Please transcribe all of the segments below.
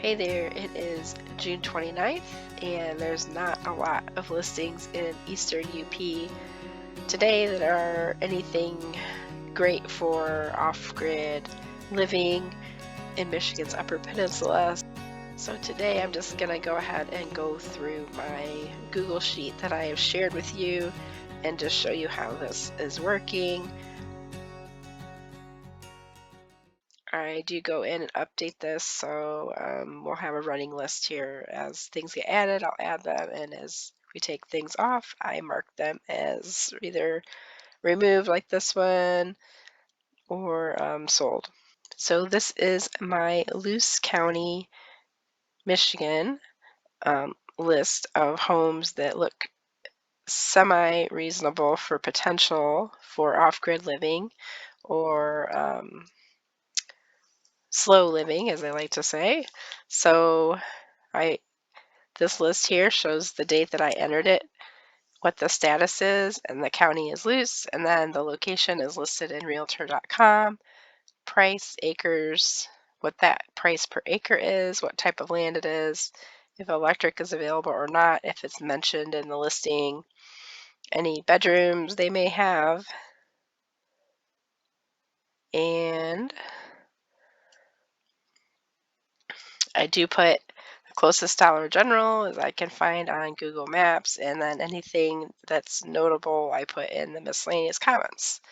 Hey there, it is June 29th, and there's not a lot of listings in Eastern UP today that are anything great for off-grid living in Michigan's Upper Peninsula. So today I'm just going to go ahead and go through my Google Sheet that I have shared with you and just show you how this is working. I do go in and update this, so we'll have a running list here. As things get added, I'll add them, and as we take things off, I mark them as either removed like this one or sold. So this is my Luce County, Michigan list of homes that look semi-reasonable for potential for off-grid living or slow living, as I like to say. So this list here shows the date that I entered it, what the status is, and the county is Luce, and then the location is listed in realtor.com, price, acres, what that price per acre is, what type of land it is, if electric is available or not, if it's mentioned in the listing, any bedrooms they may have, and I do put the closest Dollar General as I can find on Google Maps, and then anything that's notable I put in the miscellaneous comments.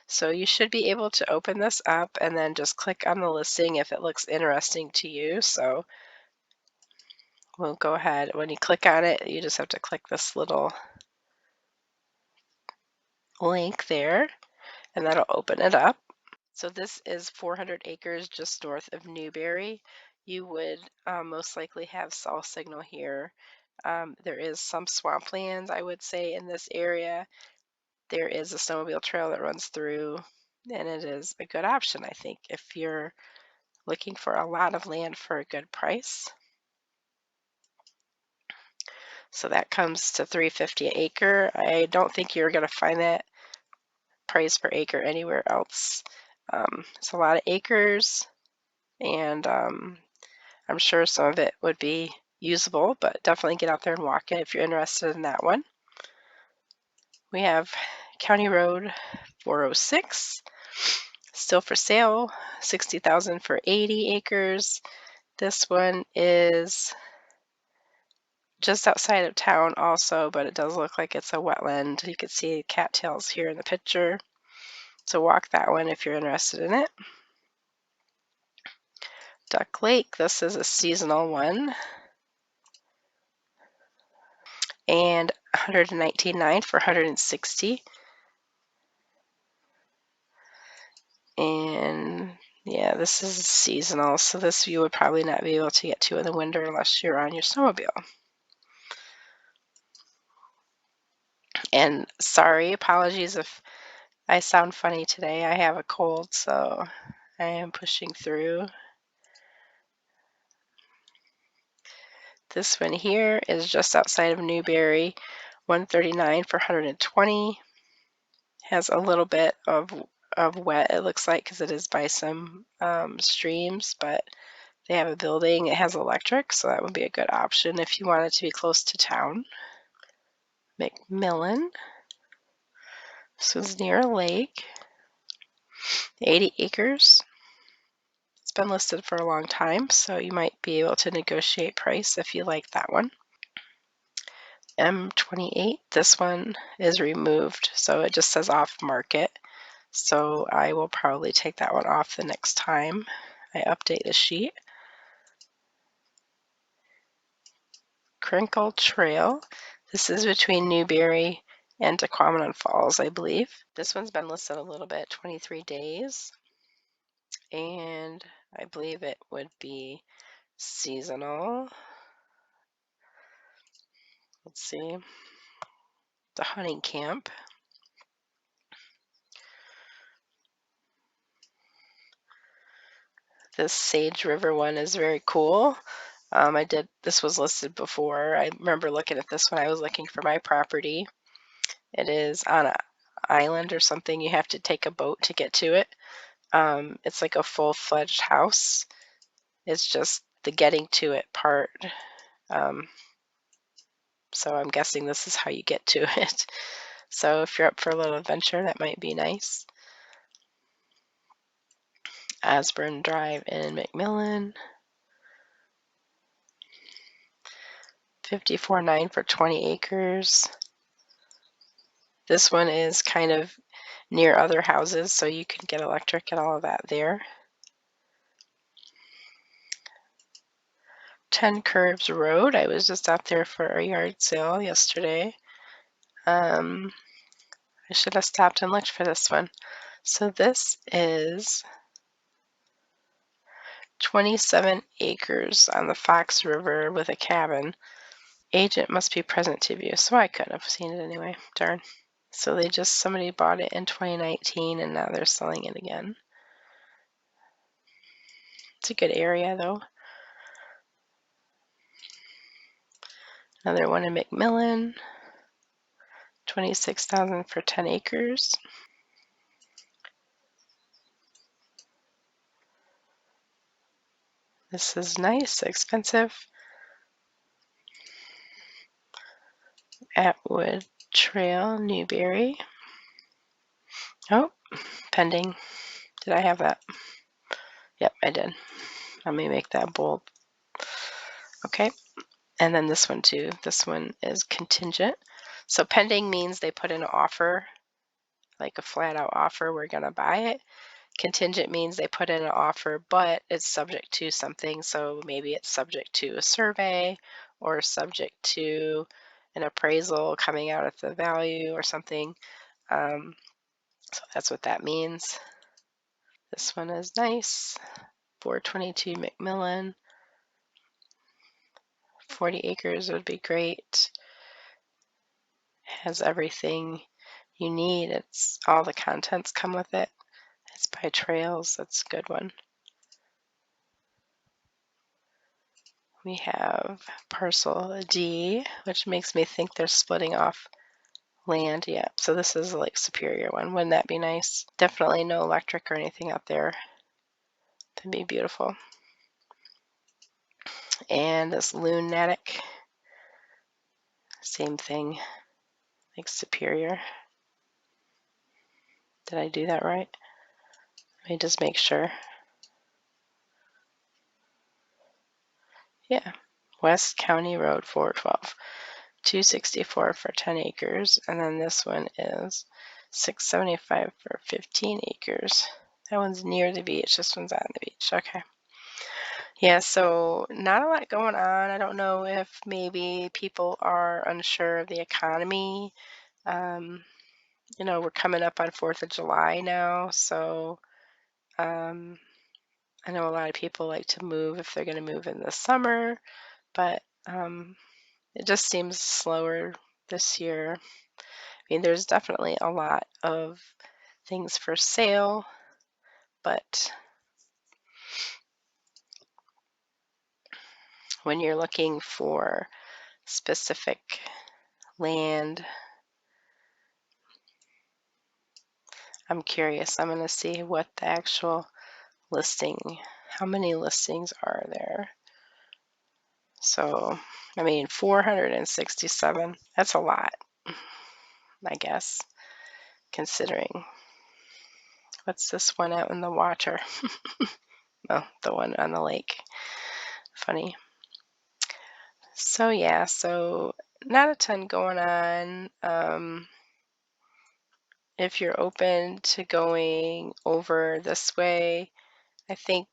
So you should be able to open this up and then just click on the listing if it looks interesting to you. So we'll go ahead, when you click on it, you just have to click this little link there, and that'll open it up. So this is 400 acres just north of Newberry. You would most likely have cell signal here. There is some swamplands, I would say, in this area. There is a snowmobile trail that runs through, and it is a good option, I think, if you're looking for a lot of land for a good price. So that comes to $350 an acre. I don't think you're going to find that price per acre anywhere else. It's a lot of acres, and I'm sure some of it would be usable, but definitely get out there and walk it if you're interested in that one. We have County Road 406, still for sale, $60,000 for 80 acres. This one is just outside of town also, but it does look like it's a wetland. You can see cattails here in the picture. So walk that one if you're interested in it. Duck Lake, this is a seasonal one. And $119,900 for 160. And yeah, this is seasonal, so this you would probably not be able to get to in the winter unless you're on your snowmobile. And sorry, apologies if I sound funny today. I have a cold, so I am pushing through. This one here is just outside of Newberry, $139,000 for 120. Has a little bit of wet, it looks like, because it is by some streams, but they have a building. It has electric, so that would be a good option if you wanted to be close to town. McMillan. This was near a lake. 80 acres. It's been listed for a long time, so you might be able to negotiate price if you like that one. M28, this one is removed, so it just says off market. So I will probably take that one off the next time I update the sheet. Crinkle Trail. This is between Newberry and Tequamanon Falls, I believe. This one's been listed a little bit, 23 days. And I believe it would be seasonal. Let's see. The hunting camp. This Sage River one is very cool. This was listed before. I remember looking at this when I was looking for my property. It is on an island or something. You have to take a boat to get to it. It's like a full-fledged house. It's just the getting to it part. So I'm guessing this is how you get to it. So if you're up for a little adventure, that might be nice. Asburn Drive in McMillan. $54,900 for 20 acres. This one is kind of near other houses, so you can get electric and all of that there. 10 Curves Road. I was just out there for a yard sale yesterday. I should have stopped and looked for this one. So this is 27 acres on the Fox River with a cabin. Agent must be present to view. So I couldn't have seen it anyway. Darn. So somebody bought it in 2019 and now they're selling it again. It's a good area though. Another one in McMillan. 26,000 for 10 acres. This is nice, expensive. Atwood Trail, Newberry. Oh, pending. Did I have that? Yep, I did. Let me make that bold. Okay, and then this one too. This one is contingent. So pending means they put in an offer, like a flat out offer, we're gonna buy it. Contingent means they put in an offer, but it's subject to something. So maybe it's subject to a survey or subject to an appraisal coming out at the value or something. So that's what that means. This one is nice. 422 McMillan. 40 acres would be great. Has everything you need. It's all the contents come with it. It's by trails. That's a good one. We have parcel D, which makes me think they're splitting off land. Yeah, so this is like Superior one. Wouldn't that be nice? Definitely no electric or anything out there. That'd be beautiful. And this Lunatic, same thing, like Superior. Did I do that right? Let me just make sure. Yeah, West County Road 412, 264 for 10 acres, and then this one is 675 for 15 acres. That one's near the beach. This one's on the beach. Okay. Yeah, so not a lot going on. I don't know if maybe people are unsure of the economy. We're coming up on 4th of July now, so I know a lot of people like to move if they're going to move in the summer, but it just seems slower this year. I mean, there's definitely a lot of things for sale, but when you're looking for specific land, I'm curious. I'm going to see what the actual listing, how many listings are there? So, I mean, 467, that's a lot, I guess, considering. What's this one out in the water? Oh, the one on the lake. Funny. So yeah, so not a ton going on. If you're open to going over this way, I think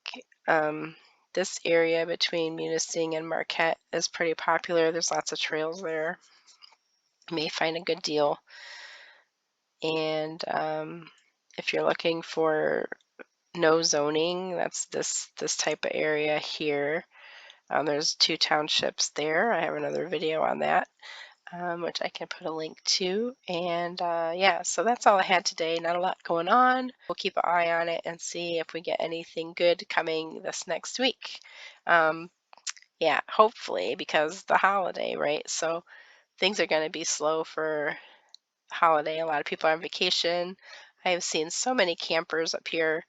this area between Munising and Marquette is pretty popular. There's lots of trails there. You may find a good deal. And if you're looking for no zoning, that's this type of area here. There's 2 townships there. I have another video on that, which I can put a link to. And yeah, so that's all I had today. Not a lot going on. We'll keep an eye on it and see if we get anything good coming this next week. Yeah, hopefully, because the holiday, right? So things are going to be slow for the holiday. A lot of people are on vacation. I have seen so many campers up here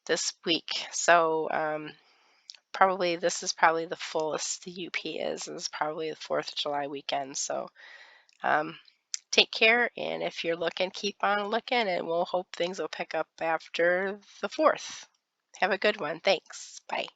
this week. So probably this is probably the fullest the UP is probably the 4th of July weekend. So take care, and if you're looking, keep on looking, and we'll hope things will pick up after the 4th. Have a good one. Thanks. Bye.